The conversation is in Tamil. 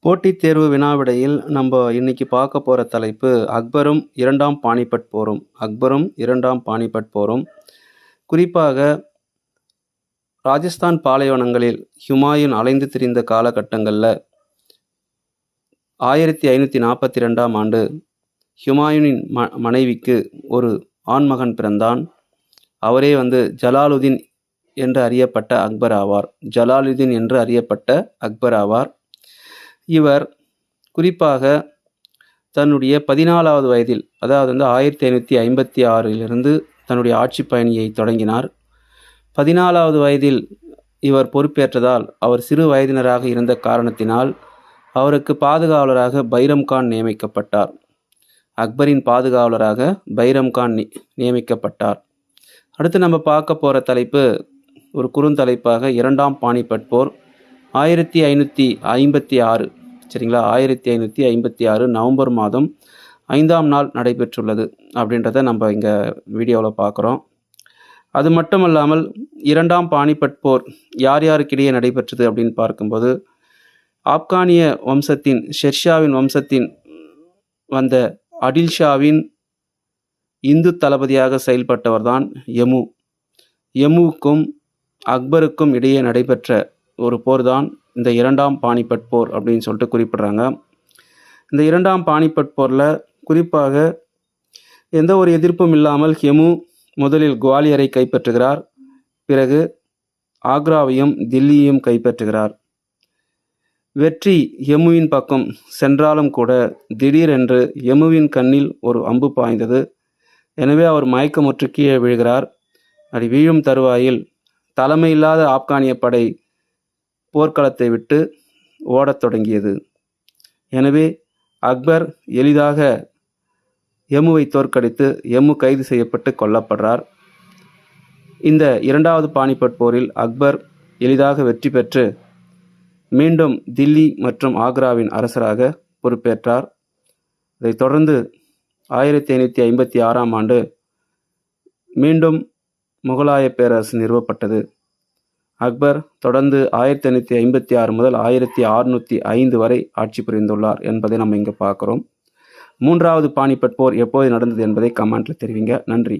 போட்டித் தேர்வு வினாவிடையில் நம்ம இன்னைக்கு பார்க்க போகிற தலைப்பு அக்பரும் இரண்டாம் பானிபட் போரும். அக்பரும் இரண்டாம் பானிபட் போரும். குறிப்பாக ராஜஸ்தான் பாலைவனங்களில் ஹுமாயூன் அலைந்து திரிந்த காலகட்டங்களில் 1542ஆம் ஆண்டு ஹுமாயூனின் மனைவிக்கு ஒரு ஆண்மகன் பிறந்தான். அவரே ஜலாலுதீன் என்று அறியப்பட்ட அக்பர் ஆவார். ஜலாலுதீன் என்று அறியப்பட்ட அக்பர் ஆவார். இவர் குறிப்பாக தன்னுடைய 14வது வயதில், அதாவது 1556 தன்னுடைய ஆட்சி பயணியை தொடங்கினார். 14வது வயதில் இவர் பொறுப்பேற்றதால் அவர் சிறு வயதினராக இருந்த காரணத்தினால் அவருக்கு பாதுகாவலராக பைரம் கான் நியமிக்கப்பட்டார். அக்பரின் பாதுகாவலராக பைரம் கான் நியமிக்கப்பட்டார். அடுத்து நம்ம பார்க்க போகிற தலைப்பு ஒரு குறுந்தலைப்பாக இரண்டாம் பானிபட் போர் 1556, சரிங்களா, 1556 நவம்பர் மாதம் 5ஆம் நாள் நடைபெற்றுள்ளது அப்படின்றத நம்ம இங்கே வீடியோவில் பார்க்குறோம். அது மட்டுமல்லாமல் இரண்டாம் பானிபட் போர் யார் யாருக்கிடையே நடைபெற்றது அப்படின்னு பார்க்கும்போது, ஆப்கானிய வம்சத்தின் ஷெர்ஷாவின் வம்சத்தின் வந்த அடில்ஷாவின் இந்து தளபதியாக செயல்பட்டவர் தான் யமு. யமுவுக்கும் அக்பருக்கும் இடையே நடைபெற்ற ஒரு போர் தான் இந்த இரண்டாம் பானிபட் போர் அப்படின்னு சொல்லிட்டு குறிப்பிட்றாங்க. இந்த இரண்டாம் பானிபட் போரில் குறிப்பாக எந்த ஒரு எதிர்ப்பும் இல்லாமல் யமு முதலில் குவாலியரை கைப்பற்றுகிறார். பிறகு ஆக்ராவையும் தில்லியையும் கைப்பற்றுகிறார். வெற்றி யமுவின் பக்கம் சென்றாலும் கூட திடீரென்று யமுவின் கண்ணில் ஒரு அம்பு பாய்ந்தது. எனவே அவர் மயக்கமுற்று கீழே விழுகிறார். அப்படி வீழும் தருவாயில் தலைமையில்லாத ஆப்கானிய படை போர்க்களத்தை விட்டு ஓடத் தொடங்கியது. எனவே அக்பர் எளிதாக யமுவை தோற்கடித்து யமு கைது செய்யப்பட்டு கொல்லப்படுறார். இந்த இரண்டாவது பானிபட் போரில் அக்பர் எளிதாக வெற்றி பெற்று மீண்டும் தில்லி மற்றும் ஆக்ராவின் அரசராக பொறுப்பேற்றார். இதைத் தொடர்ந்து 1556ஆம் ஆண்டு மீண்டும் முகலாய பேரரசு நிறுவப்பட்டது. அக்பர் தொடர்ந்து 1556 முதல் 1605 வரை ஆட்சி புரிந்துள்ளார் என்பதை நம்ம இங்கே பார்க்குறோம். மூன்றாவது பானிபட் போர் எப்போது நடந்தது என்பதை கமெண்ட்டில் தெரிவிங்க. நன்றி.